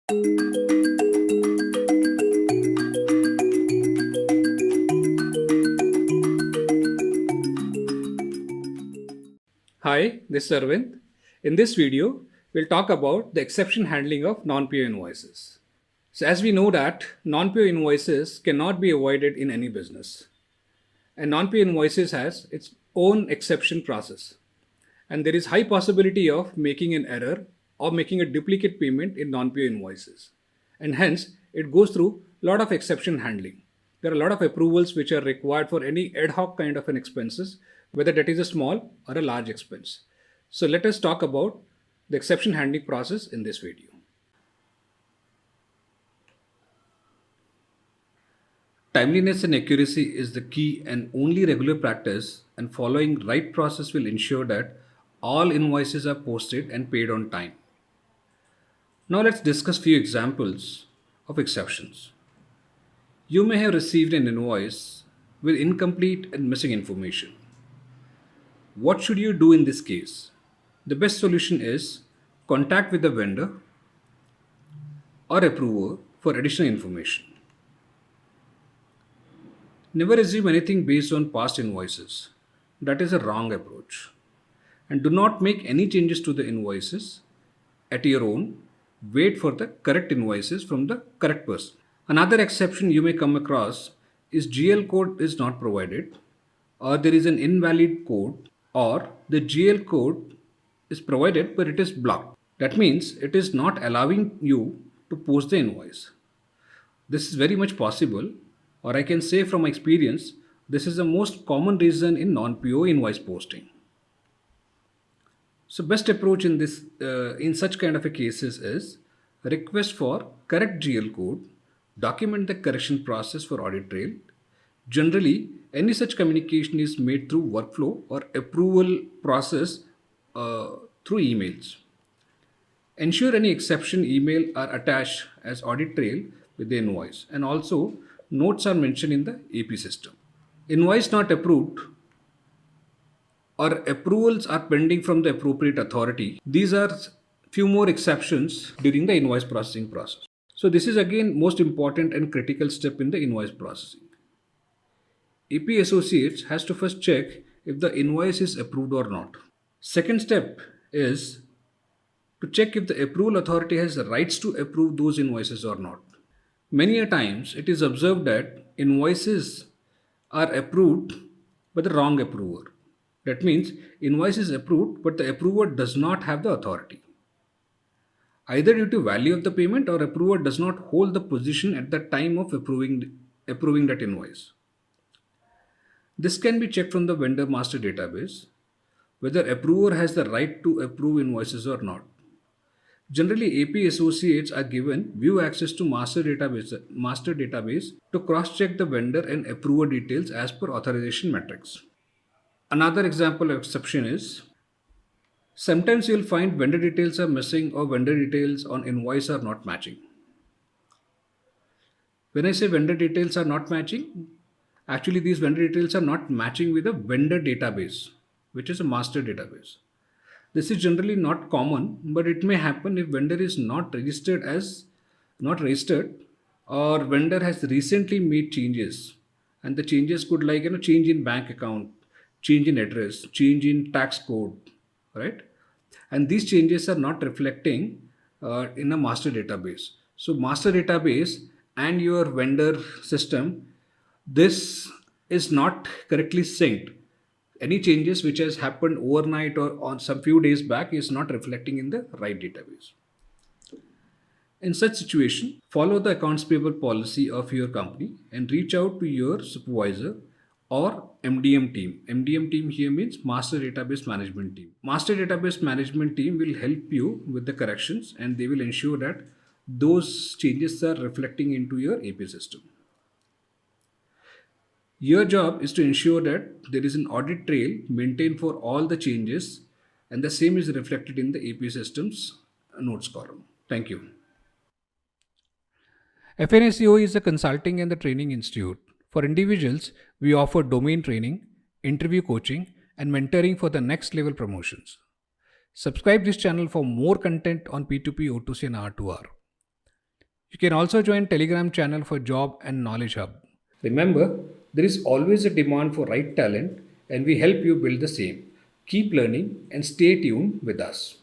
Hi, this is Arvind. In this video, we'll talk about the exception handling of non-PO invoices. So as we know that non-PO invoices cannot be avoided in any business. And non-PO invoices has its own exception process. And there is high possibility of making an error or making a duplicate payment in non-PO invoices. And hence, it goes through a lot of exception handling. There are a lot of approvals which are required for any ad hoc kind of an expenses, whether that is a small or a large expense. So let us talk about the exception handling process in this video. Timeliness and accuracy is the key and only regular practice, and following right process will ensure that all invoices are posted and paid on time. Now let's discuss few examples of exceptions. You may have received an invoice with incomplete and missing information. What should you do in this case? The best solution is contact with the vendor or approver for additional information. Never assume anything based on past invoices. That is a wrong approach. And do not make any changes to the invoices at your own. Wait for the correct invoices from the correct person. Another exception you may come across is GL code is not provided, or there is an invalid code, or the GL code is provided but it is blocked. That means it is not allowing you to post the invoice. This is very much possible, or I can say from experience, this is the most common reason in non-PO invoice posting. So best approach in this in such kind of a cases is request for correct GL code, document the correction process for audit trail. Generally, any such communication is made through workflow or approval process through emails. Ensure any exception email are attached as audit trail with the invoice, and also notes are mentioned in the AP system. Invoice not approved or approvals are pending from the appropriate authority. These are few more exceptions during the invoice processing process. So this is again most important and critical step in the invoice processing. AP Associates has to first check if the invoice is approved or not. Second step is to check if the approval authority has the rights to approve those invoices or not. Many a times it is observed that invoices are approved by the wrong approver. That means invoice is approved but the approver does not have the authority. Either due to value of the payment or approver does not hold the position at the time of approving that invoice. This can be checked from the vendor master database whether approver has the right to approve invoices or not. Generally, AP associates are given view access to master database to cross-check the vendor and approver details as per authorization metrics. Another example of exception is sometimes you'll find vendor details are missing or vendor details on invoice are not matching. When I say vendor details are not matching, actually these vendor details are not matching with a vendor database, which is a master database. This is generally not common, but it may happen if vendor is not registered, or vendor has recently made changes, and the changes could like change in bank account, change in address, change in tax code, right? And these changes are not reflecting in a master database. So master database and your vendor system, this is not correctly synced. Any changes which has happened overnight or on some few days back is not reflecting in the right database. In such situation, follow the accounts payable policy of your company and reach out to your supervisor or MDM team. MDM team here means Master Database Management Team. Master Database Management Team will help you with the corrections and they will ensure that those changes are reflecting into your AP system. Your job is to ensure that there is an audit trail maintained for all the changes and the same is reflected in the AP systems notes column. Thank you. FNSEO is a consulting and the training institute. For individuals, we offer domain training, interview coaching, and mentoring for the next level promotions. Subscribe this channel for more content on P2P, O2C, and R2R. You can also join Telegram channel for Job and Knowledge Hub. Remember, there is always a demand for right talent and we help you build the same. Keep learning and stay tuned with us.